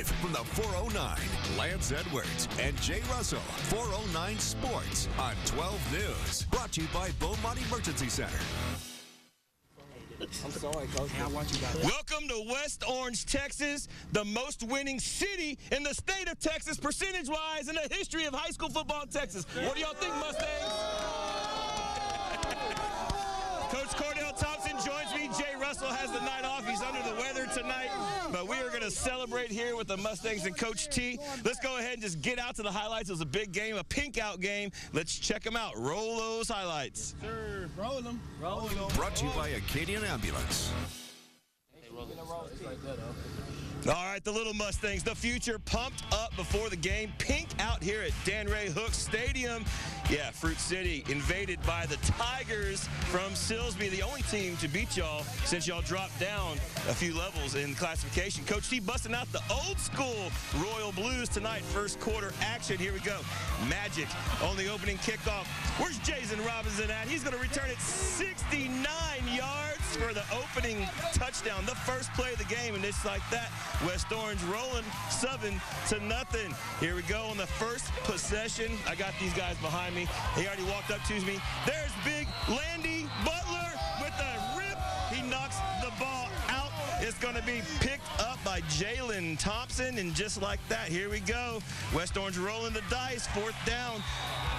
live from the 409, Lance Edwards and Jay Russell, 409 Sports on 12 News. Brought to you by Beaumont Emergency Center. I'm sorry, Coach. Hey, I want you guys. Welcome to West Orange, Texas, the most winning city in the state of Texas, percentage-wise, in the history of high school football in Texas. What do y'all think, Mustangs? Coach Cordell Thompson joins me. Jay Russell has the night off. He's under the weather tonight, but we are going to celebrate here with the Mustangs and Coach T. Let's go ahead and just get out to the highlights. It was a big game, a pink-out game. Let's check them out. Roll those highlights. Yes, sir. Roll them. Roll them. Brought to you by Acadian Ambulance. All right, the little Mustangs, the future pumped up before the game. Pink out here at Dan Ray Hooks Stadium. Yeah, Fruit City invaded by the Tigers from Silsbee, the only team to beat y'all since y'all dropped down a few levels in classification. Coach T busting out the old school Royal Blues tonight, first quarter action. Here we go. Magic on the opening kickoff. Where's Jason Robinson at? He's going to return it 69 yards for the opening touchdown, the first play of the game, and it's like that. West Orange rolling 7-0. Here we go on the first possession. I got these guys behind me. He already walked up to me. There's big Landy Butler with a rip. He knocks the ball out. It's going to be picked up by Jalen Thompson, and just like that, here we go. West Orange rolling the dice, fourth down,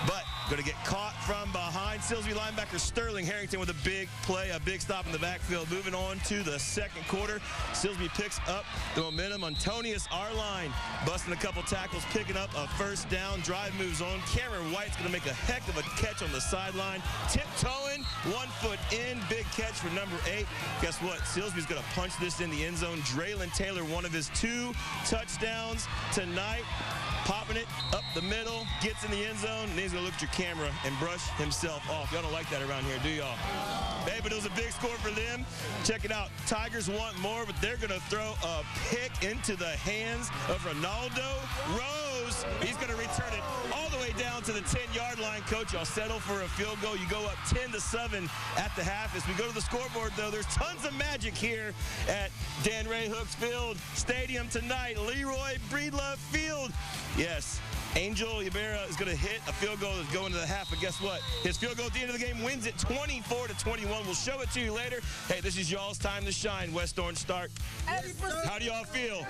but going to get caught from behind. Silsbee linebacker Sterling Harrington with a big play, a big stop in the backfield. Moving on to the second quarter. Silsbee picks up the momentum. Antonius Arline busting a couple tackles, picking up a first down. Drive moves on. Cameron White's going to make a heck of a catch on the sideline. Tiptoeing, 1 foot in. Big catch for number 8. Guess what? Silsbee's going to punch this in the end zone. Draylon Taylor, one of his 2 touchdowns tonight. Popping it up the middle, gets in the end zone, and he's going to look at your camera and brush himself off. Y'all don't like that around here, do y'all? Hey, but it was a big score for them. Check it out. Tigers want more, but they're going to throw a pick into the hands of Ronaldo Rose. He's going to return it all the way down to the 10-yard line. Coach, y'all settle for a field goal. You go up 10-7 at the half. As we go to the scoreboard, though, there's tons of magic here at Dan Ray Hooks Field Stadium tonight. Leroy Breedlove Field. Yes, Angel Ibarra is going to hit a field goal that's going to the half, but guess what? His field goal at the end of the game wins it 24-21. We'll show it to you later. Hey, this is y'all's time to shine. West Orange start. How do y'all feel?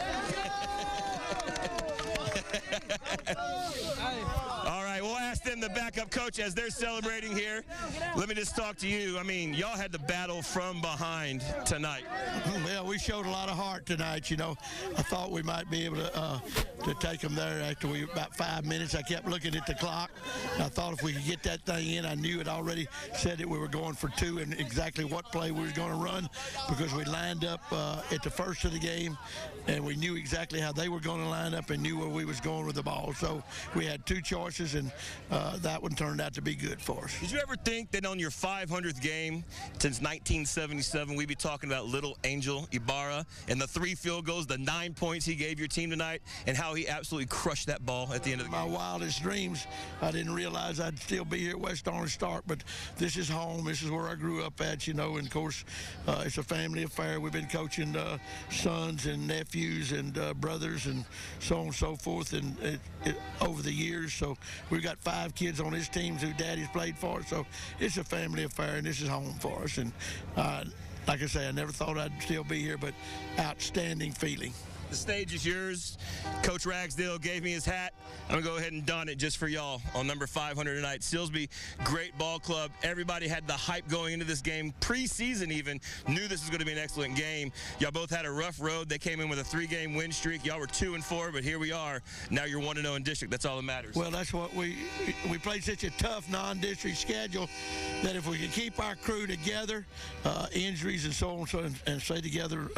All right, we'll ask them, the backup coach, as they're celebrating here. Let me just talk to you. I mean, y'all had the battle from behind tonight. Well, we showed a lot of heart tonight. You know, I thought we might be able to take them there after about 5 minutes. I kept looking at the clock. I thought if we could get that thing in, I knew it already said that we were going for 2 and exactly what play we were going to run, because we lined up at the first of the game, and we knew exactly how they were going to line up and knew where we was going with the ball. So we had 2 choices, and that one turned out to be good for us. Did you ever think that on your 500th game since 1977, we'd be talking about little Angel Ibarra and the 3 field goals, the 9 points he gave your team tonight, and how he absolutely crushed that ball at the end of the game? My wildest dreams, I didn't realize I'd still be here at West Orange Start, but this is home. This is where I grew up at, you know, and of course, it's a family affair. We've been coaching sons and nephews and brothers and so on and so forth, and over the years. So we've got 5 kids on this team who daddy's played for, so it's a family affair, and this is home for us. And like I say, I never thought I'd still be here, but outstanding feeling. The stage is yours. Coach Ragsdale gave me his hat. I'm going to go ahead and don it just for y'all on number 500 tonight. Silsbee, great ball club. Everybody had the hype going into this game. Preseason even knew this was going to be an excellent game. Y'all both had a rough road. They came in with a 3-game win streak. Y'all were 2-4, but here we are. Now you're 1-0 in district. That's all that matters. Well, that's what we played such a tough non-district schedule that if we could keep our crew together, injuries and so on, and stay together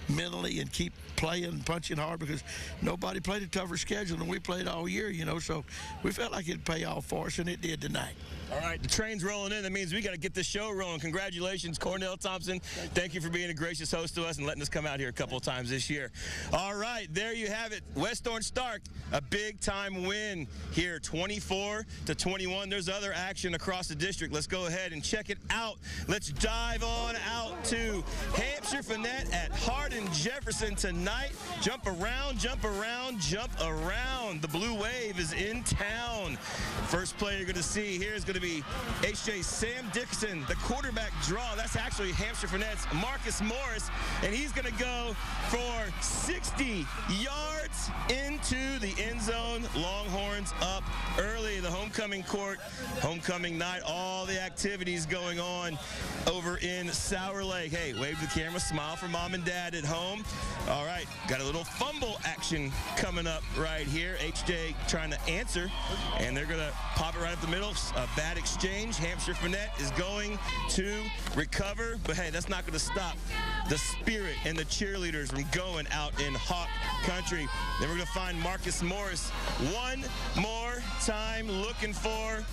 mentally and keep playing and punching hard, because nobody played a tougher schedule than we played all year, you know, so we felt like it'd pay off for us, and it did tonight. All right, the train's rolling in. That means we got to get this show rolling. Congratulations, Cornell Thompson. Thank you for being a gracious host to us and letting us come out here a couple of times this year. All right, there you have it. West Orange Stark, a big-time win here, 24-21. There's other action across the district. Let's go ahead and check it out. Let's dive on out to Hampshire Finette at Hardin Jefferson tonight. Jump around, jump around, jump around. The Blue Wave is in town. First play you're going to see here is going to be HJ Sam Dixon, the quarterback draw. That's actually Hampshire Finette's Marcus Morris, and he's going to go for 60 yards into the end zone. Longhorns up early. The homecoming court, homecoming night, all the activities going on over in Sour Lake. Hey, wave to the camera, smile for mom and dad at home. All right, got a little fumble action coming up right here. HJ trying to answer, and they're going to pop it right up the middle. A bad exchange. Hampshire Finette is going to recover, but hey, that's not going to stop the spirit and the cheerleaders from going out in Hawk Country. Then we're going to find Marcus Morris one more time, looking for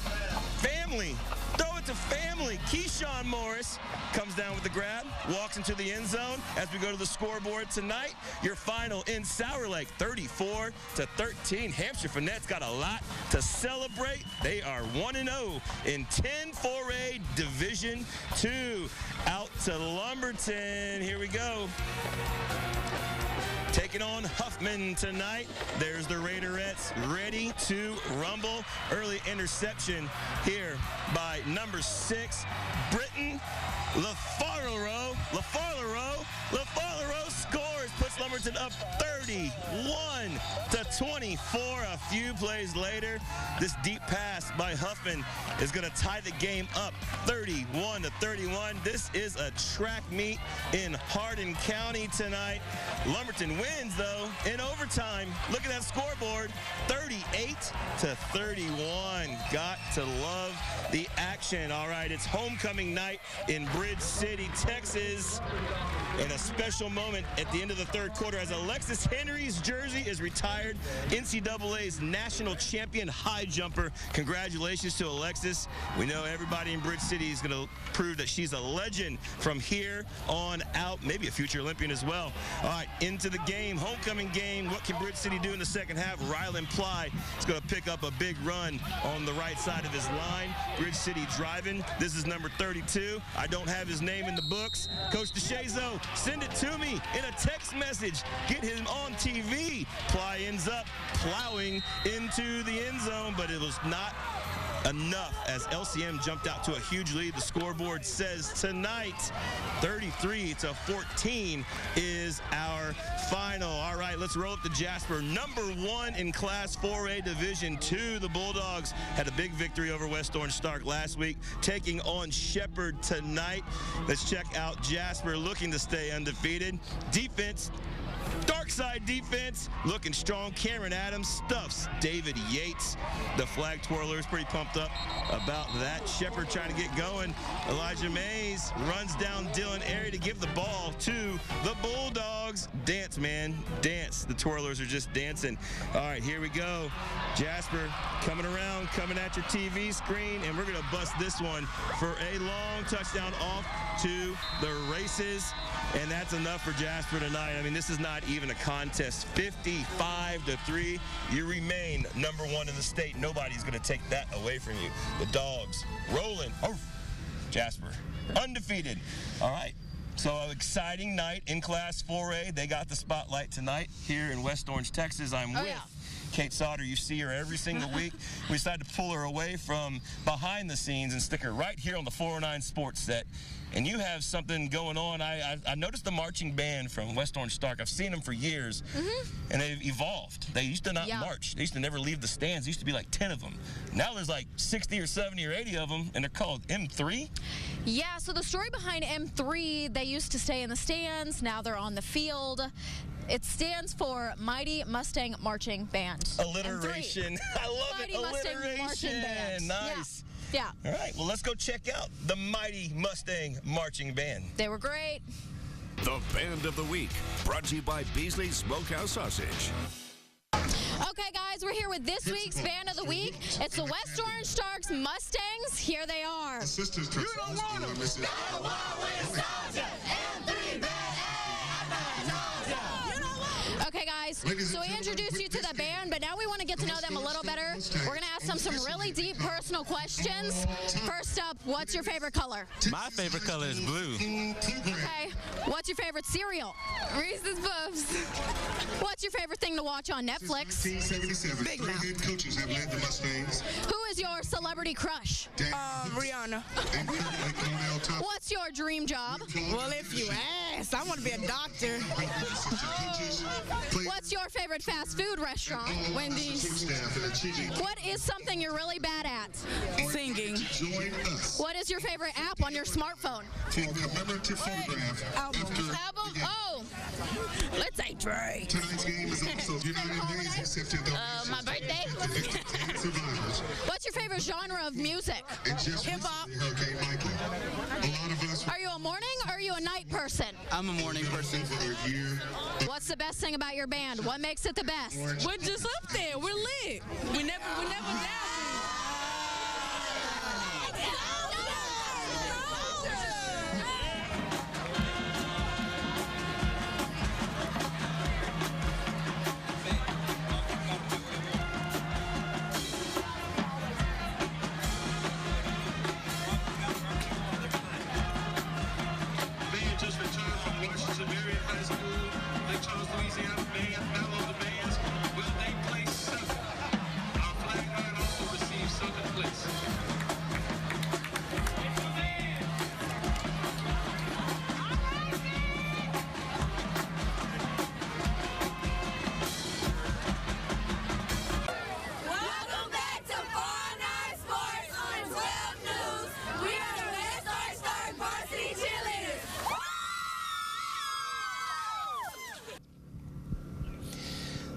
family. Throw it to family. Keyshawn Morris comes down with the grab, walks into the end zone. As we go to the scoreboard tonight, your final in Sour Lake, 34-13. Hampshire Finette's got a lot to celebrate. They are 1-0 in 10-4A Division II. Out to Lumberton. Here we go. Taking on Huffman tonight. There's the Raiderettes ready to rumble. Early interception here by number 6, Britton LaFarlerow. LaFarlerow scores, puts Lumberton up 31-24. A few plays later, this deep pass by Huffman is going to tie the game up 31-31. This is a track meet in Hardin County tonight. Lumberton wins, though, in overtime. Look at that scoreboard, 38-31. Got to love the action. All right, it's homecoming night in Bridge City, Texas. And a special moment at the end of the third quarter as Alexis Henry's jersey is retired. NCAA's national champion high jumper. Congratulations to Alexis. We know everybody in Bridge City is going to prove that she's a legend from here on out. Maybe a future Olympian as well. All right, into the game, homecoming game. What can Bridge City do in the second half? Rylan Ply is going to pick up a big run on the right side of his line. Bridge City driving. This is number 32. I don't have his name in the books. Coach DeShazo, send it to me in a text message. Get him on TV. Ply ends up plowing into the end zone, but it was not enough as LCM jumped out to a huge lead. The scoreboard says tonight 33-14 is our final. All right, let's roll up to Jasper. Number 1 in Class 4A Division II. The Bulldogs had a big victory over West Orange Stark last week, taking on Shepherd tonight. Let's check out Jasper looking to stay undefeated. Defense, dark side defense, looking strong. Cameron Adams stuffs David Yates. The flag twirler is pretty pumped up about that. Shepherd trying to get going. Elijah Mays runs down Dylan Airy to give the ball to the Bulldogs. Dance, man, dance. The twirlers are just dancing. All right, here we go. Jasper coming around, coming at your TV screen, and we're going to bust this one for a long touchdown off to the races. And that's enough for Jasper tonight. I mean, this is not even a contest. 55-3. You remain number 1 in the state. Nobody's going to take that away from you. The Dogs rolling. Oh, Jasper undefeated. All right. So an exciting night in Class 4A. They got the spotlight tonight here in West Orange, Texas. I'm with Kate Sauter. You see her every single week. We decided to pull her away from behind the scenes and stick her right here on the 409 Sports set. And you have something going on. I noticed the marching band from West Orange Stark. I've seen them for years, and they've evolved. They used to not march. They used to never leave the stands. There used to be like 10 of them. Now there's like 60 or 70 or 80 of them, and they're called M3? Yeah, so the story behind M3, they used to stay in the stands. Now they're on the field. It stands for Mighty Mustang Marching Band. Alliteration. I love Mighty it. Mustang Alliteration. Marching Band. Nice. Yeah. All right, well, let's go check out the Mighty Mustang Marching Band. They were great. The Band of the Week, brought to you by Beasley's Smokehouse Sausage. Okay, guys, we're here with this week's Band of the Week. It's the West Orange Starks Mustangs. Here they are. Assistant You don't want them. Okay, guys, so we introduced you to the band, but now we want to get to know them a little better. We're going to ask them some really deep personal questions. First up, what's your favorite color? My favorite color is blue. Okay, what's your favorite cereal? Reese's Puffs. What's your favorite thing to watch on Netflix? 1977. Big Mouth. Head coaches have led the Mustangs. Who is your celebrity crush? Rihanna. And currently Cornell top What's your dream job? Well, if you ask, I want to be a doctor. assistant coaches. What's your favorite fast food restaurant? Wendy's. Staff and achieving What is something you're really bad at? Singing. join us What is your favorite app on your smartphone? for a commemorative photograph Album. Album? Oh, Let's say Drake. Tonight's game is also United Days accepted my birthday. survivors. What's your favorite genre of music? And just Hip-hop. recently, Hurricane Michael. A lot of us Are you a morning or are you a night person? I'm a morning person. for a year. What's the best thing about your band? What makes it the best? We're just up there. We're lit. We never down. Band just returned from Washington Marion High School. Lake Charles, Louisiana band, now the bands. Will they play second? Our flag line also received second place. Welcome back to 409Sports on 12 News. We are the West Orange Stark Varsity Cheerleaders.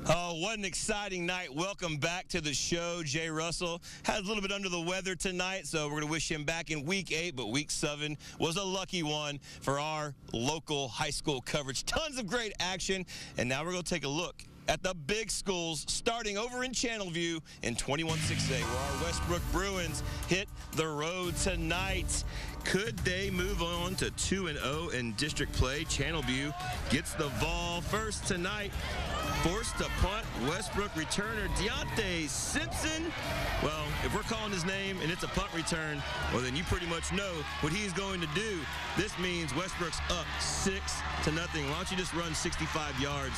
Oh, what an exciting night. Welcome back to the show. Jay Russell had a little bit under the weather tonight, so we're going to wish him back in Week 8, but Week 7 was a lucky one for our local high school coverage. Tons of great action, and now we're going to take a look at the big schools starting over in Channelview in 21-6A, where our Westbrook Bruins hit the road tonight. Could they move on to 2-0 in district play? Channelview gets the ball first tonight. Forced to punt, Westbrook returner Deontay Simpson. Well, if we're calling his name and it's a punt return, well, then you pretty much know what he's going to do. This means Westbrook's up 6-0. Why don't you just run 65 yards,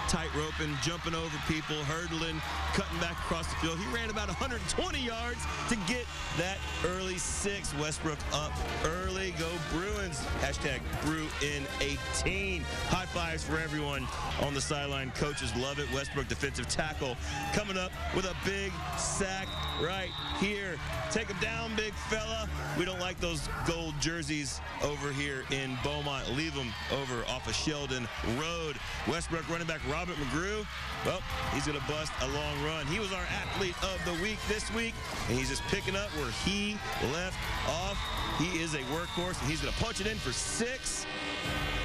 tight roping, jumping over people, hurdling, cutting back across the field. He ran about 120 yards to get that early 6. Westbrook up early. Go Bruins. Hashtag Brew in 18. High fives for everyone on the sideline. Coaches love it. Westbrook defensive tackle coming up with a big sack right here. Take him down, big fella. We don't like those gold jerseys over here in Beaumont. Leave them over off of Sheldon Road. Westbrook running back Robert McGrew. Well, he's going to bust a long run. He was our athlete of the week this week, and he's just picking up where he left off. He is a workhorse, and he's going to punch it in for 6.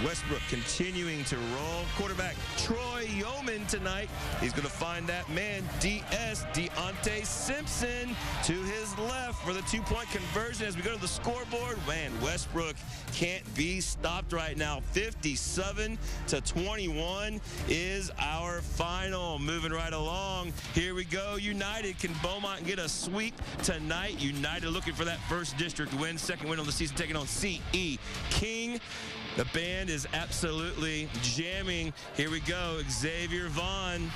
Westbrook continuing to roll. Quarterback Troy Yeoman tonight. He's going to find that man, Deontay Simpson, to his left for the 2-point conversion as we go to the scoreboard. Man, Westbrook can't be stopped right now. 57-21 is our final. Moving right along. Here we go. United. Can Beaumont get a sweep tonight? United looking for that first district win. Second win on the season, taking on C.E. King. The band is absolutely jamming. Here we go. Xavier Vaughn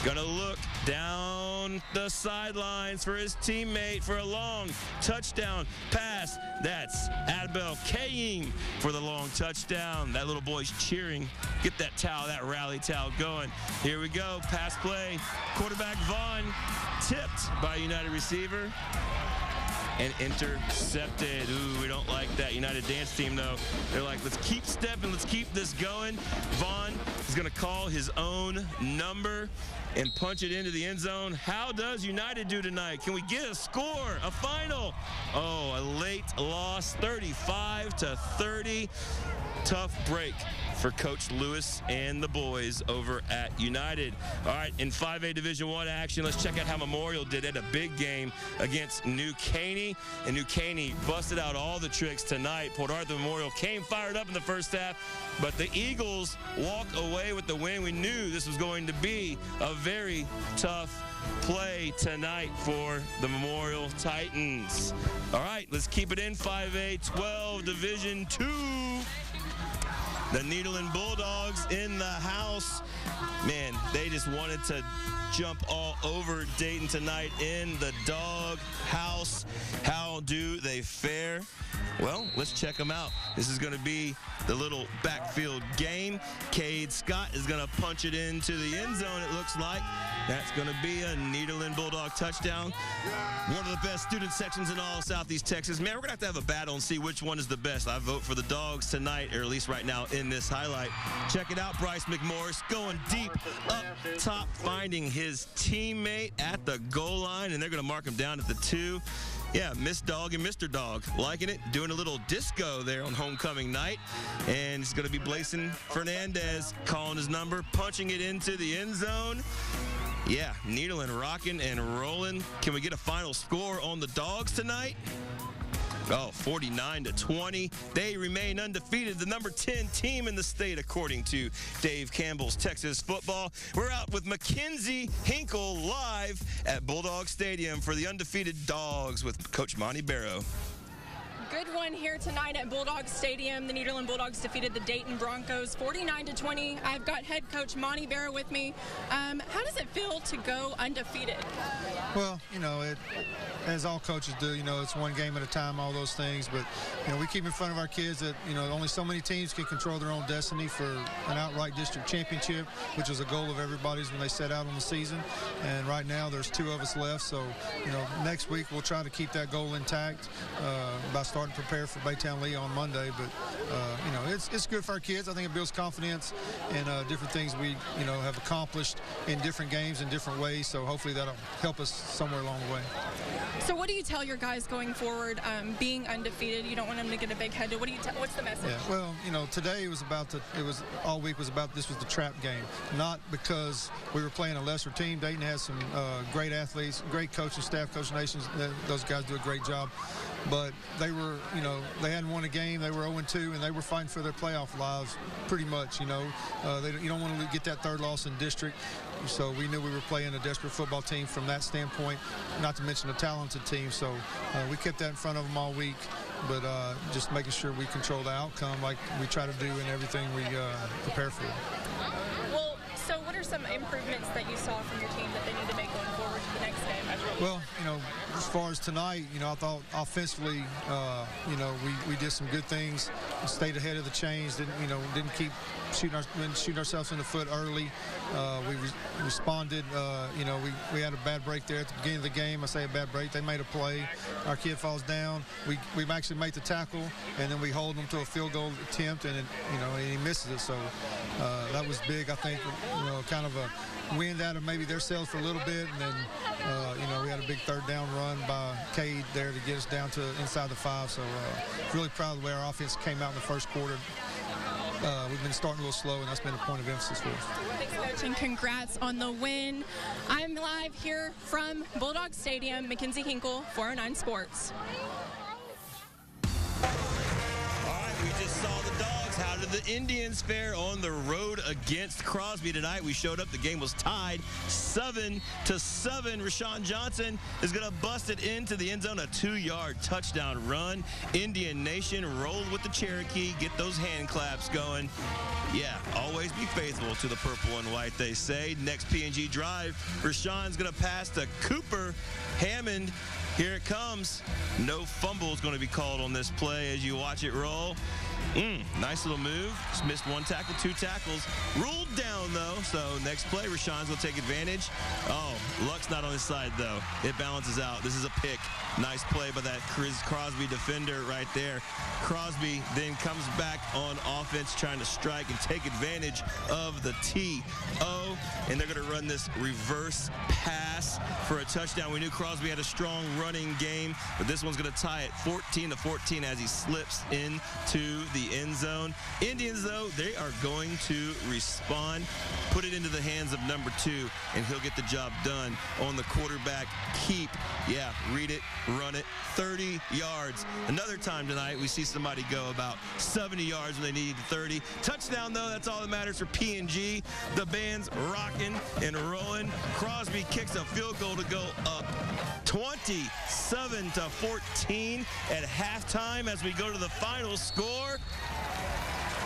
gonna look down the sidelines for his teammate for a long touchdown pass. That's Adbel Kaying for the long touchdown. That little boy's cheering. Get that towel, that rally towel going. Here we go. Pass play. Quarterback Vaughn tipped by a United receiver and intercepted. Ooh, we don't like that. United dance team, though. They're like, let's keep stepping. Let's keep this going. Vaughn is going to call his own number and punch it into the end zone. How does United do tonight? Can we get a score, a final? Oh, a late loss, 35-30. Tough break for Coach Lewis and the boys over at United. All right, in 5A Division I action, let's check out how Memorial did at a big game against New Caney. And New Caney busted out all the tricks tonight. Port Arthur Memorial came fired up in the first half, but the Eagles walk away with the win. We knew this was going to be a very tough play tonight for the Memorial Titans. All right, let's keep it in 5A 12 Division II. The Needleland Bulldogs in the house. Man, they just wanted to jump all over Dayton tonight in the dog house. How do they fare? Well, let's check them out. This is going to be the little backfield game. Cade Scott is going to punch it into the end zone, it looks like. That's going to be a Needleland Bulldog touchdown. One of the best student sections in all of Southeast Texas. Man, we're going to have a battle and see which one is the best. I vote for the Dogs tonight, or at least right now in this highlight. Check it out, Bryce McMorris going deep up top, finding his teammate at the goal line, and they're going to mark him down at the 2. Yeah, Miss Dog and Mr. Dog liking it, doing a little disco there on homecoming night. And it's going to be Blason Fernandez calling his number, punching it into the end zone. Yeah, Needleland rocking and rolling. Can we get a final score on the Dogs tonight? Oh, 49-20. They remain undefeated, the number 10 team in the state, according to Dave Campbell's Texas Football. We're out with Mackenzie Hinkle live at Bulldog Stadium for the undefeated Dogs with Coach Monty Barrow. Good one here tonight at Bulldog Stadium. The Nederland Bulldogs defeated the Dayton Broncos 49-20. I've got head coach Monty Barrow with me. How does it feel to go undefeated? Well, you know, as all coaches do, you know, it's one game at a time, all those things. But, you know, we keep in front of our kids that, you know, only so many teams can control their own destiny for an outright district championship, which is a goal of everybody's when they set out on the season. And right now there's 2 of us left. So, you know, next week we'll try to keep that goal intact by starting to prepare for Baytown Lee on Monday. But, you know, it's good for our kids. I think it builds confidence in different things we, you know, have accomplished in different games in different ways. So hopefully that'll help us somewhere along the way. So what do you tell your guys going forward, being undefeated? You don't want them to get a big head. What's the message? Yeah, well, you know, today all week was about this was the trap game, not because we were playing a lesser team. Dayton has some great athletes, great coaching staff, Coach Nations. Those guys do a great job. But they were, you know, they hadn't won a game. They were 0-2, and they were fighting for their playoff lives pretty much, you know. You don't want to get that 3rd loss in district. So we knew we were playing a desperate football team from that standpoint, not to mention a talented team. So we kept that in front of them all week, but just making sure we control the outcome like we try to do in everything we prepare for. Well, so what are some improvements that you saw from your team that they need to make going forward to the next game? Well, you know, as far as tonight, you know, I thought offensively, you know, we did some good things, stayed ahead of the chains, didn't keep shooting ourselves in the foot early. We responded. You know, we had a bad break there at the beginning of the game. I say a bad break. They made a play. Our kid falls down. We actually made the tackle, and then we hold him to a field goal attempt, and he misses it. So that was big. I think, you know, kind of a wind out of maybe their sails for a little bit, and then you know, we had a big 3rd down run by Cade there to get us down to inside the 5. So really proud of the way our offense came out in the first quarter. We've been starting a little slow, and that's been a point of emphasis for us. Thanks, Coach, and congrats on the win. I'm live here from Bulldog Stadium. Mackenzie Hinkle, 409 Sports. We just saw the Dogs. How did the Indians fare on the road against Crosby tonight? We showed up. The game was tied 7-7. Rashawn Johnson is going to bust it into the end zone, a 2-yard touchdown run. Indian Nation rolled with the Cherokee. Get those hand claps going. Yeah, always be faithful to the purple and white, they say. Next P&G drive, Rashawn's going to pass to Cooper Hammond. Here it comes. No fumble is going to be called on this play as you watch it roll. Nice little move. Just missed 1 tackle, 2 tackles. Ruled down, though. So next play, Rashawn's going to take advantage. Oh, luck's not on his side, though. It balances out. This is a pick. Nice play by that Crosby defender right there. Crosby then comes back on offense trying to strike and take advantage of the TO. And they're going to run this reverse pass for a touchdown. We knew Crosby had a strong running game, but this one's going to tie it 14-14 as he slips into the end zone. Indians, though, they are going to respond, put it into the hands of number 2, and he'll get the job done on the quarterback keep. Yeah, read it, run it, 30 yards. Another time tonight, we see somebody go about 70 yards when they need 30. Touchdown, though, that's all that matters for P&G. The band's rocking and rolling. Crosby kicks a field goal to go up 27-14 at halftime as we go to the final score.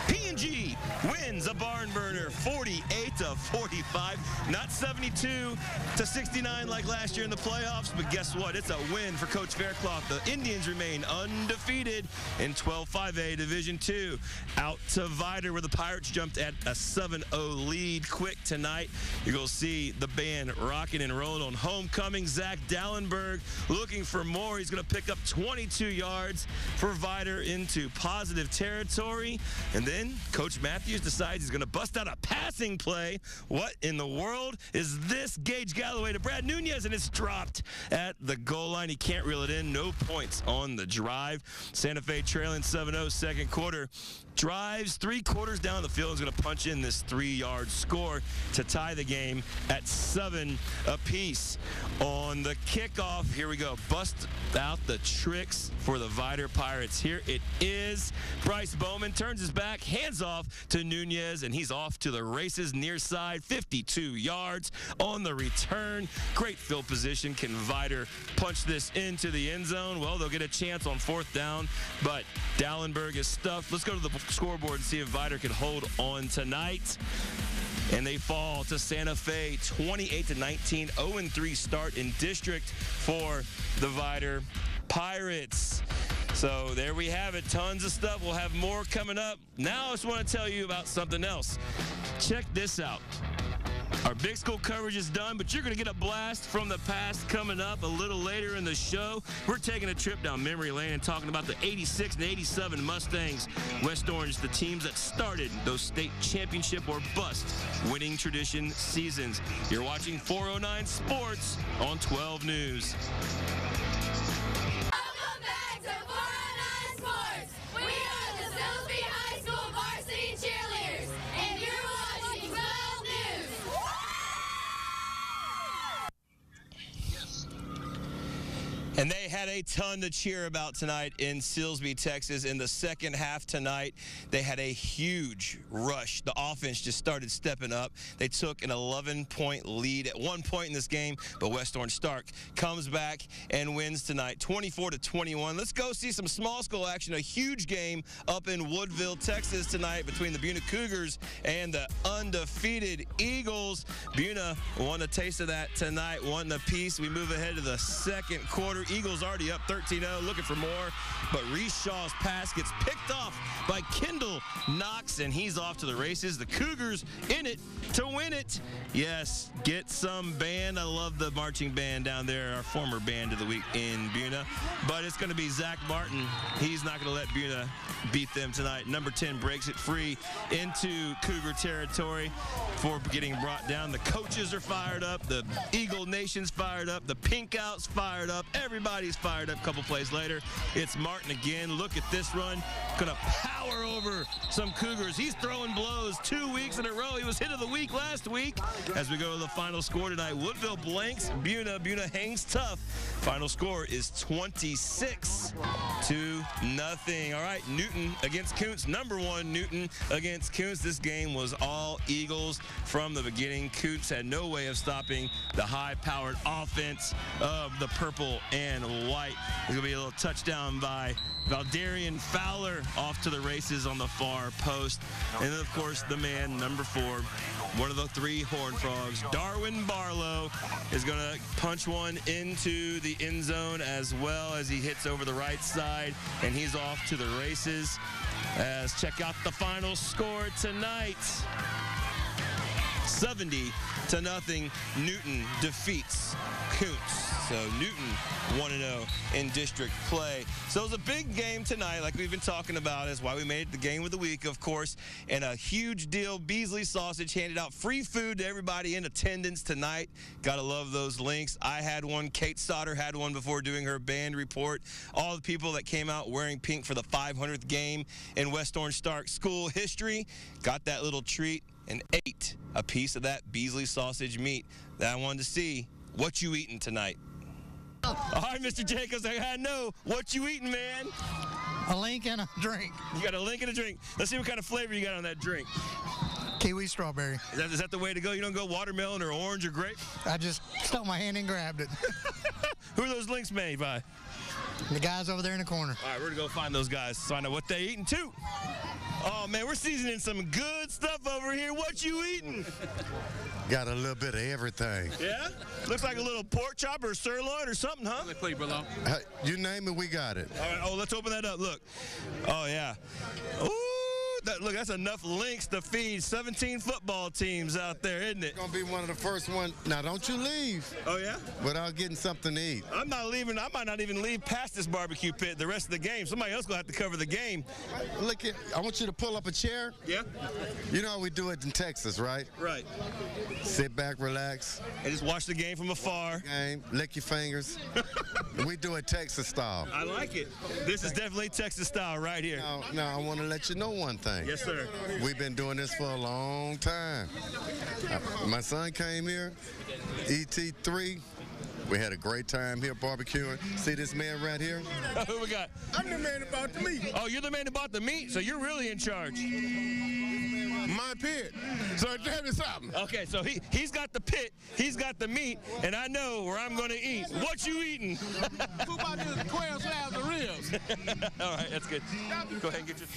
P&G wins a barn burner 48-45, not 72-69 like last year in the playoffs, but guess what? It's a win for Coach Faircloth. The Indians remain undefeated in 12-5A Division II. Out to Vider, where the Pirates jumped at a 7-0 lead quick tonight. You're going to see the band rocking and rolling on homecoming. Zach Dallenberg looking for more. He's going to pick up 22 yards for Vider into positive territory. And then Coach Matthews decides he's going to bust out a passing play. What in the world is this? Gage Galloway to Brad Nunez, and it's dropped at the goal line. He can't reel it in. No points on the drive. Santa Fe trailing 7-0 second quarter. Drives 3 quarters down the field. Is going to punch in this 3-yard score to tie the game at 7 apiece. On the kickoff, here we go. Bust out the tricks for the Vider Pirates. Here it is. Bryce Bowman turns his back, hands off to Nunez, and he's off to the races near side, 52 yards on the return. Great field position. Can Vider punch this into the end zone? Well, they'll get a chance on 4th down, but Dallenberg is stuffed. Let's go to the scoreboard and see if Vider can hold on tonight. And they fall to Santa Fe 28-19, 0-3 start in district for the Vider Pirates. So there we have it. Tons of stuff. We'll have more coming up. Now I just want to tell you about something else. Check this out. Our big school coverage is done, but you're going to get a blast from the past coming up a little later in the show. We're taking a trip down memory lane and talking about the 86 and 87 Mustangs. West Orange, the teams that started those state championship or bust winning tradition seasons. You're watching 409 Sports on 12 News. Welcome back to 409 Sports. We are the Silsbee High School varsity cheerleaders, and you're watching 12 News. And they had a ton to cheer about tonight in Silsbee, Texas. In the second half tonight, they had a huge rush. The offense just started stepping up. They took an 11-point lead at one point in this game, but West Orange Stark comes back and wins tonight, 24-21. Let's go see some small school action. A huge game up in Woodville, Texas tonight between the Buna Cougars and the undefeated Eagles. Buna won a taste of that tonight, 1 apiece. We move ahead to the second quarter. Eagles already up 13-0, looking for more, but Reese Shaw's pass gets picked off by Kendall Knox, and he's off to the races. The Cougars in it to win it. Yes, get some band. I love the marching band down there, our former band of the week in Buna, but it's going to be Zach Martin. He's not going to let Buna beat them tonight. Number 10 breaks it free into Cougar territory for getting brought down. The coaches are fired up. The Eagle Nation's fired up. The Pink Out's fired up. Everybody's fired up. A couple plays later, it's Martin again. Look at this run. Going to power over some Cougars. He's throwing blows 2 weeks in a row. He was hit of the week last week. As we go to the final score tonight, Woodville blanks Buna. Buna hangs tough. Final score is 26-0. All right, Newton against Koontz. Number 1, Newton against Koontz. This game was all Eagles from the beginning. Koontz had no way of stopping the high-powered offense of the purple and white. There's going to be a little touchdown by Valdarian Fowler off to the races on the far post. And then, of course, the man, number 4, one of the 3 Horned Frogs, Darwin Barlow, is going to punch one into the end zone as well as he hits over the right side, and he's off to the races. As check out the final score tonight. 70-0, Newton defeats Koontz. So Newton 1-0 in district play. So it was a big game tonight, like we've been talking about. Is why we made it the game of the week, of course. And a huge deal. Beasley Sausage handed out free food to everybody in attendance tonight. Gotta love those links. I had one. Kate Sauter had one before doing her band report. All the people that came out wearing pink for the 500th game in West Orange Stark school history got that little treat and ate a piece of that Beasley sausage meat that I wanted to see. What you eating tonight? All right, Mr. Jacobs, I gotta know what you eating, man. A link and a drink. You got a link and a drink. Let's see what kind of flavor you got on that drink. Kiwi strawberry. Is that the way to go? You don't go watermelon or orange or grape? I just stuck my hand and grabbed it. Who are those links made by? The guys over there in the corner. All right, we're going to go find those guys, find out what they eating, too. Oh, man, we're seasoning some good stuff over here. What you eating? Got a little bit of everything. Yeah? Looks like a little pork chop or sirloin or something, huh? You name it, we got it. All right, oh, let's open that up. Look. Oh, yeah. Ooh. Look, that's enough links to feed 17 football teams out there, isn't it? Gonna be one of the first ones. Now, don't you leave. Oh, yeah? Without getting something to eat. I'm not leaving. I might not even leave past this barbecue pit the rest of the game. Somebody else gonna have to cover the game. Look, I want you to pull up a chair. Yeah? You know how we do it in Texas, right? Right. Sit back, relax. And just watch the game from afar. Lick your fingers. We do it Texas style. I like it. This is definitely Texas style right here. Now I want to let you know one thing. Yes, sir. We've been doing this for a long time. My son came here, ET3. We had a great time here barbecuing. See this man right here? Who we got? I'm the man that bought the meat. Oh, you're the man that bought the meat, so you're really in charge. My pit. So tell me something. Okay, so he's got the pit, he's got the meat, and I know where I'm going to eat. What you eating? Who bought this 12 slabs of ribs? All right, that's good. Go ahead and get your...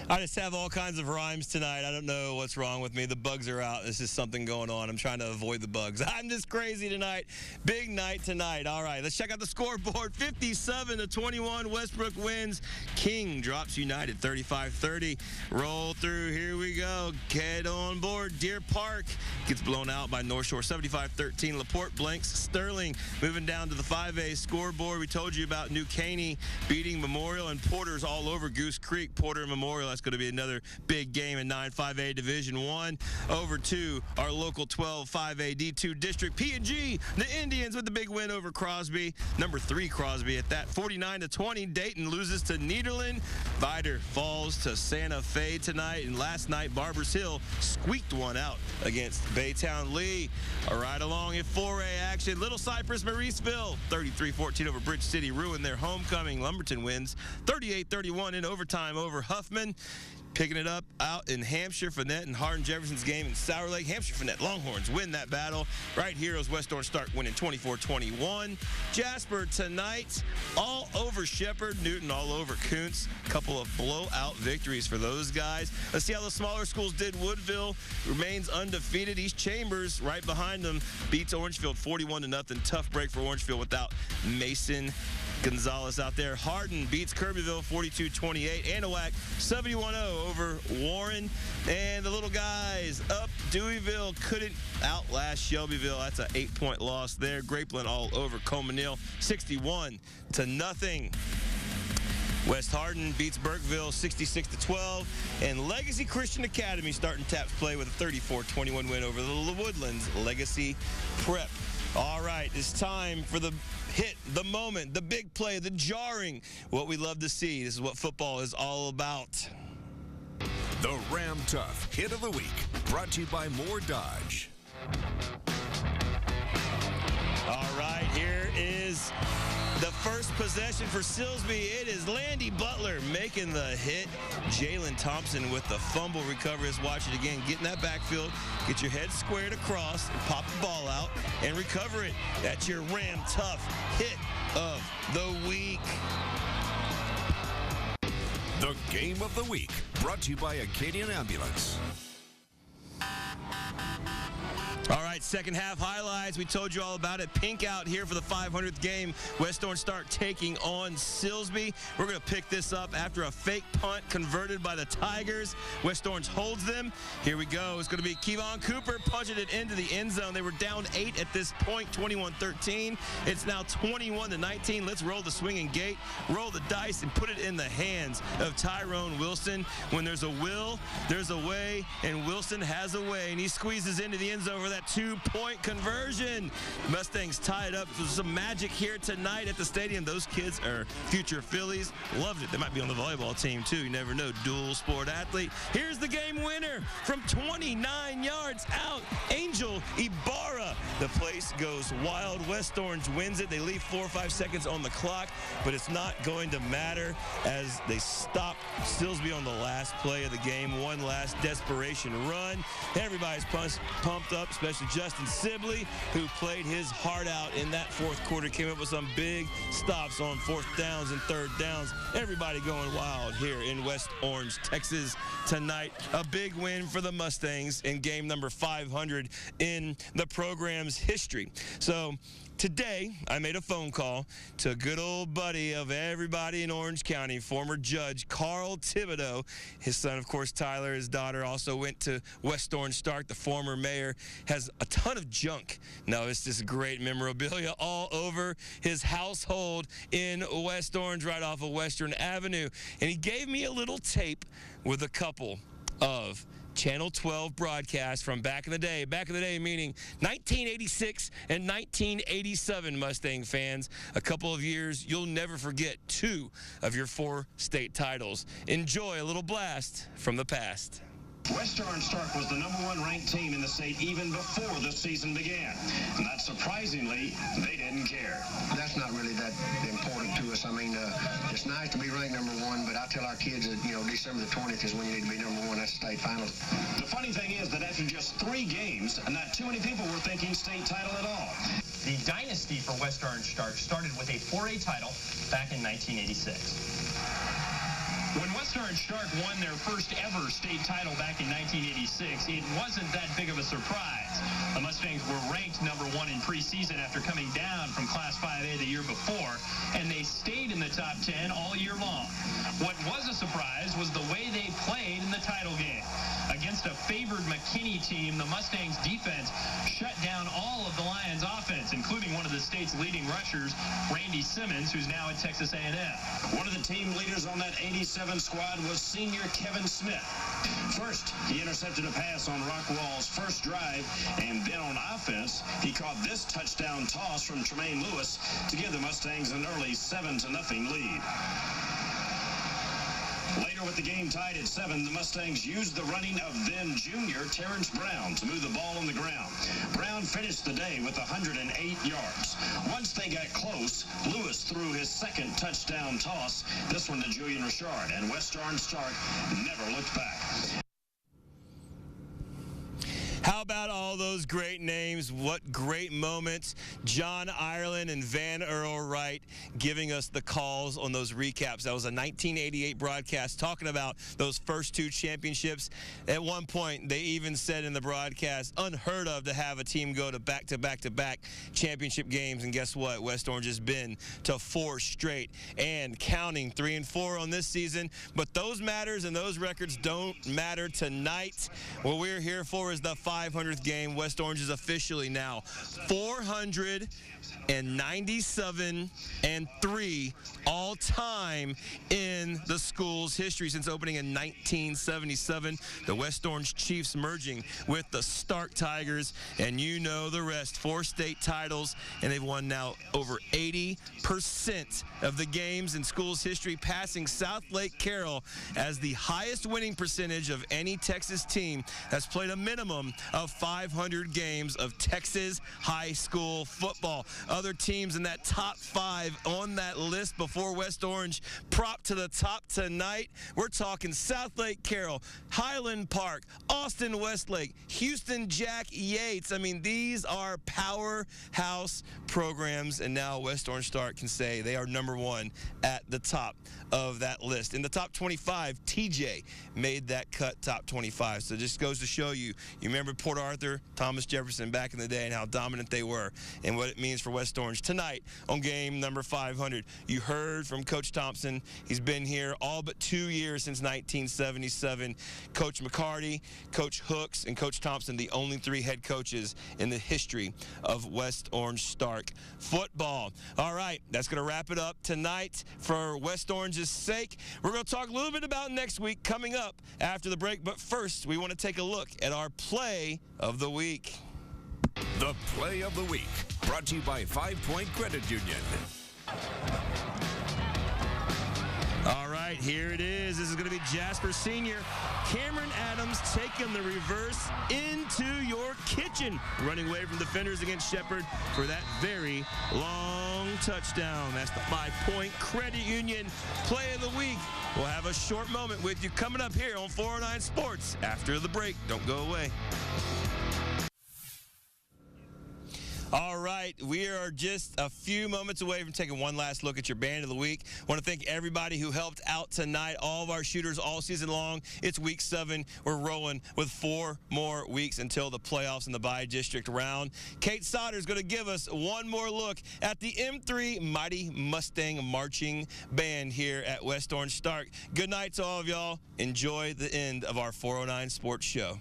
I just have all kinds of rhymes tonight. I don't know what's wrong with me. The bugs are out. There's just something going on. I'm trying to avoid the bugs. I'm just crazy tonight. Big night tonight. All right, let's check out the scoreboard. 57-21, Westbrook wins. King drops United 35-30. Roll through. Here we go. Get on board. Deer Park gets blown out by North Shore 75-13. LaPorte blanks Sterling. Moving down to the 5A scoreboard. We told you about New Caney beating Memorial, and Porter's all over Goose Creek. Porter and Memorial, that's going to be another big game in 9-5A Division 1. Over to our local 12-5A D2 district. P&G, the Indians with the big win over Crosby. Number 3 Crosby at that. 49-20. Dayton loses to Nederland. Vidor falls to Santa Fe tonight. And last night, Barbers Hill squeaked one out against Baytown Lee. All right, along in 4A action. Little Cypress, Mauriceville, 33-14 over Bridge City. Ruined their homecoming. Lumberton wins 38-31 in overtime over Huffman. Picking it up out in Hampshire, Fournette and Hardin Jefferson's game in Sour Lake. Hampshire Fournette Longhorns win that battle. Right Heroes West Orange Stark winning 24-21. Jasper tonight all over Shepherd. Newton all over Koontz. Couple of blowout victories for those guys. Let's see how the smaller schools did. Woodville remains undefeated. East Chambers right behind them beats Orangefield 41-0. Tough break for Orangefield without Mason Gonzalez out there. Hardin beats Kirbyville 42-28. Anahuac 71-0 over Warren. And the little guys up Deweyville couldn't outlast Shelbyville. That's an 8-point loss there. Grapeland all over Comanil 61-0. West Hardin beats Burkeville 66-12. And Legacy Christian Academy starting taps play with a 34-21 win over the Woodlands Legacy Prep. All right, it's time for the hit, the moment, the big play, the jarring, what we love to see. This is what football is all about. The Ram Tough Hit of the Week, brought to you by Moore Dodge. All right, here is the first possession for Silsbee. It is Landy Butler making the hit. Jalen Thompson with the fumble recovery. Let's watch it again. Get in that backfield. Get your head squared across and pop the ball out and recover it. That's your Ram Tough Hit of the Week. The Game of the Week, brought to you by Acadian Ambulance. All right, second half highlights. We told you all about it. Pink out here for the 500th game. West Orange start taking on Silsbee. We're going to pick this up after a fake punt converted by the Tigers. West Orange holds them. Here we go. It's going to be Kevon Cooper punching it into the end zone. They were down 8 at this point, 21-13. It's now 21-19. Let's roll the swinging gate, roll the dice, and put it in the hands of Tyrone Wilson. When there's a will, there's a way, and Wilson has a way, and he squeezes into the end zone for that 2-point conversion. Mustangs tied up. There's some magic here tonight at the stadium. Those kids are future Phillies. Loved it. They might be on the volleyball team, too. You never know. Dual sport athlete. Here's the game winner from 29 yards out. Angel Ibarra. The place goes wild. West Orange wins it. They leave 4 or 5 seconds on the clock, but it's not going to matter as they stop Silsbee on the last play of the game. One last desperation run. Everybody's pumped up, especially Justin Sibley, who played his heart out in that fourth quarter, came up with some big stops on 4th downs and 3rd downs. Everybody going wild here in West Orange, Texas tonight. A big win for the Mustangs in game number 500 in the program's history. So today, I made a phone call to a good old buddy of everybody in Orange County, former judge Carl Thibodeau. His son, of course, Tyler, his daughter, also went to West Orange Stark. The former mayor has a ton of junk. No, it's just great memorabilia all over his household in West Orange, right off of Western Avenue. And he gave me a little tape with a couple of Channel 12 broadcasts from back in the day. Back in the day meaning 1986 and 1987, Mustang fans. A couple of years you'll never forget. 2 of your 4 state titles. Enjoy a little blast from the past. West Orange Stark was the #1 ranked team in the state even before the season began. Not surprisingly, they didn't care. That's not really that important to us. I mean, it's nice to be ranked #1, but I tell our kids that, December the 20th is when you need to be #1. That's state finals. The funny thing is that after just 3 games, not too many people were thinking state title at all. The dynasty for West Orange Stark started with a 4A title back in 1986. When West Orange Stark won their first ever state title back in 1986, it wasn't that big of a surprise. The Mustangs were ranked #1 in preseason after coming down from Class 5A the year before, and they stayed in the top 10 all year long. What was a surprise was the way they played in the title game. Against a favored McKinney team, the Mustangs defense shut down all of the Lions offense, including one of the state's leading rushers, Randy Simmons, who's now at Texas A&M. One of the team leaders on that 87 squad was senior Kevin Smith. First, he intercepted a pass on Rockwall's first drive, and then on offense, he caught this touchdown toss from Tremaine Lewis to give the Mustangs an early 7-0 lead. Later, with the game tied at 7, the Mustangs used the running of then junior Terrence Brown to move the ball on the ground. Brown finished the day with 108 yards. Once they got close, Lewis threw his second touchdown toss, this one to Julian Richard, and West Orange Stark never looked back. How about all those great names? What great moments. John Ireland and Van Earl Wright giving us the calls on those recaps. That was a 1988 broadcast talking about those first 2 championships. At one point, they even said in the broadcast, unheard of to have a team go to back-to-back-to-back championship games. And guess what? West Orange has been to 4 straight and counting, 3 and 4 on this season. But those matters and those records don't matter tonight. What we're here for is the 500th game. West Orange is officially now 497-3 all-time in the school's history since opening in 1977. The West Orange Chiefs merging with the Stark Tigers, and you know the rest. 4 state titles, and they've won now over 80% of the games in school's history, passing South Lake Carroll as the highest winning percentage of any Texas team that's played a minimum of 500 games of Texas high school football. Other teams in that top 5 on that list before West Orange prop to the top tonight. We're talking South Lake Carroll, Highland Park, Austin Westlake, Houston Jack Yates. I mean, these are powerhouse programs, and now West Orange Stark can say they are #1 at the top of that list. In the top 25, TJ made that cut, top 25. So it just goes to show you, you remember remember Port Arthur, Thomas Jefferson back in the day and how dominant they were and what it means for West Orange. Tonight on game number 500, you heard from Coach Thompson. He's been here all but 2 years since 1977. Coach McCarty, Coach Hooks, and Coach Thompson, the only 3 head coaches in the history of West Orange Stark football. All right, that's going to wrap it up tonight for West Orange's sake. We're going to talk a little bit about next week coming up after the break, but first we want to take a look at our play of the week. The Play of the Week, brought to you by 5 Point Credit Union. All right, here it is. This is going to be Jasper Sr. Cameron Adams taking the reverse into your kitchen, running away from defenders against Shepherd for that very long touchdown. That's the 5 Point Credit Union Play of the Week. We'll have a short moment with you coming up here on 409 Sports after the break. Don't go away. All right, we are just a few moments away from taking one last look at your Band of the Week. I want to thank everybody who helped out tonight, all of our shooters all season long. It's week 7. We're rolling with 4 more weeks until the playoffs in the Bi-District round. Kate Sauter is going to give us one more look at the M3 Mighty Mustang Marching Band here at West Orange Stark. Good night to all of y'all. Enjoy the end of our 409 Sports Show.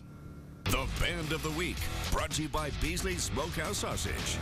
The Band of the Week, brought to you by Beasley's Smokehouse Sausage.